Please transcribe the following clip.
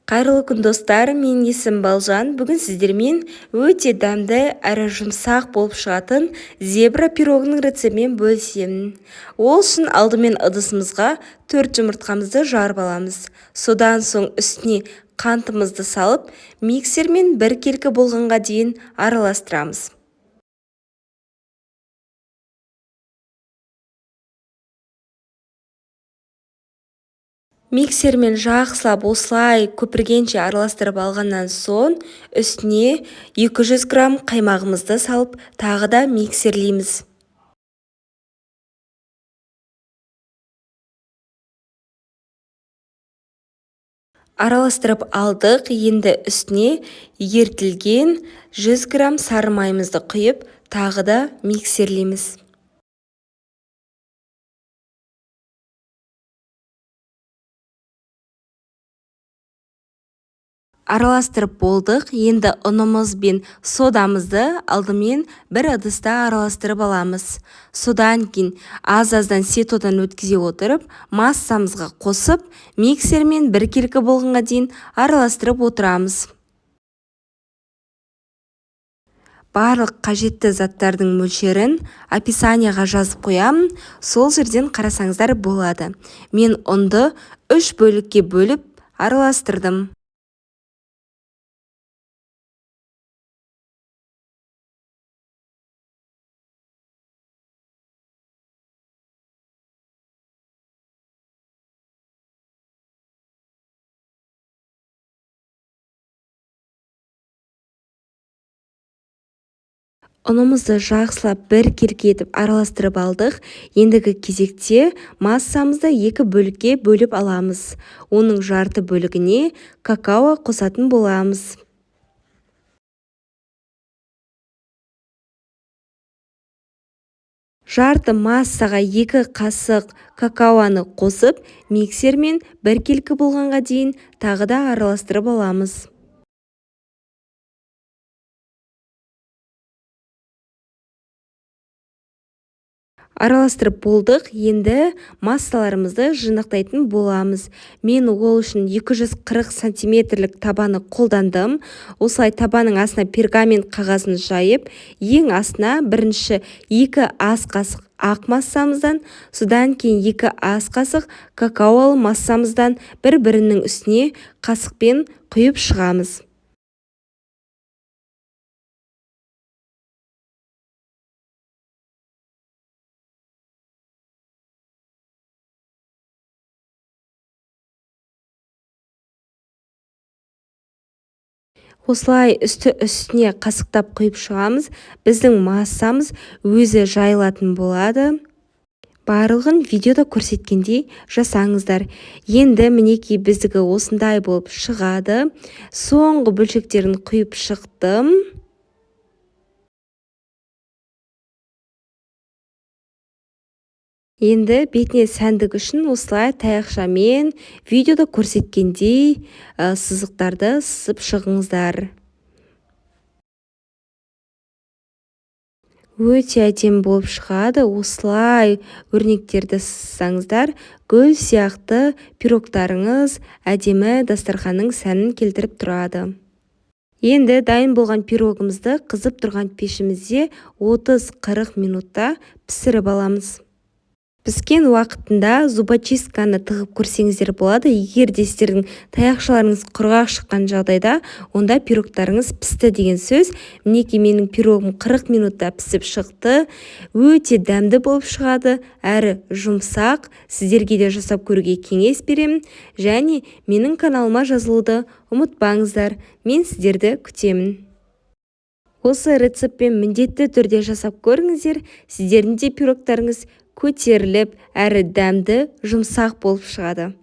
Қайырлы күн достар, менің есімім Балжан. Бүгін сіздермен өте дәмді әрі жұмсақ болып шығатын зебра пирогының рецептімен бөлісемін. Ол үшін алдымен ыдысымызға 4 жұмыртқамызды жарып аламыз. Содан соң үстіне қантымызды салып, миксермен бір келкі болғанға дейін араластырамыз. Миксермен жақсылап осылай көпіргенше араластырып алғаннан соң үстіне 200 грамм қаймағымызды салып тағы да миксерлейміз. Араластырып алдық. Енді үстіне ерітілген 100 грамм сары майымызды құйып тағы да миксерлейміз. Араластырып болдық. Енді ұнымыз бен содамызды алдымен бір ыдыста араластырып аламыз. Содан кейін аз-аздан сетодан өткізе отырып, массамызға қосып, миксермен бір келкі болғанға дейін араластырып отырамыз. Барлық қажетті заттардың мөлшерін описанияға жазып қоямын, сол жерден қарасаңыздар болады. Мен ұнды 3 бөлікке бөліп араластырдым. Ұнымызды жақсылап бір келкі етіп араластырып алдық. Ендігі кезекте массамызды 2 бөлікке бөліп аламыз. Оның жарты бөлігіне какао қосатын боламыз. Жарты массаға 2 қасық какаоны қосып, миксермен бір келкі болғанға дейін тағы да араластырып аламыз. Араластырып болдық. Енді массаларымызды жинақтайтын боламыз. Мен ол үшін 240 сантиметрлік табаны қолдандым. Осылай табаның астына пергамент қағазын жайып, ең астына бірінші 2 ас қасық ақ массамыздан, содан кейін 2 ас қасық какаолы массамыздан бір-бірінің үстіне қасықпен құйып шығамыз. Осылай үсті-үстіне қасықтап құйып шығамыз. Біздің массамыз өзі жайылатын болады. Барлығын видеода көрсеткендей жасаңыздар. Енді мінекей біздігі осындай болып шығады. Соңғы бөлшектерін құйып шықтым. Енді бетіне сәндік үшін осылай таяқшамен видеода көрсеткендей сызықтарды сызып шығыңыздар. Өте әдемі болып шығады. Осылай өрнектерді сызсаңыздар, гүл сияқты пирогтарыңыз әдемі дастарханның сәнін келтіріп тұрады. Енді дайын болған пирогымызды қызып тұрған пешімізде 30-40 минутта пісіріп аламыз. Піскен уақытында зубочистканы тығып көрсеңіздер болады. Егер де сіздердің таяқшаларыңыз құрғақ шыққан жағдайда, онда пирогтарыңыз пісті деген сөз. Мінекей менің пирогым 40 минутта пісіп шықты. Өте дәмді болып шығады, әрі жұмсақ. Сіздерге де жасап көруге кеңес беремін. Және менің каналыма жазылуды ұмытпаңыздар. Мен сіздерді күтемін. Осы рецептпен міндетті түрде жасап көріңіздер. Сіздердің де пирогтарыңыз көтеріліп, әрі дәмді, жұмсақ болып шығады.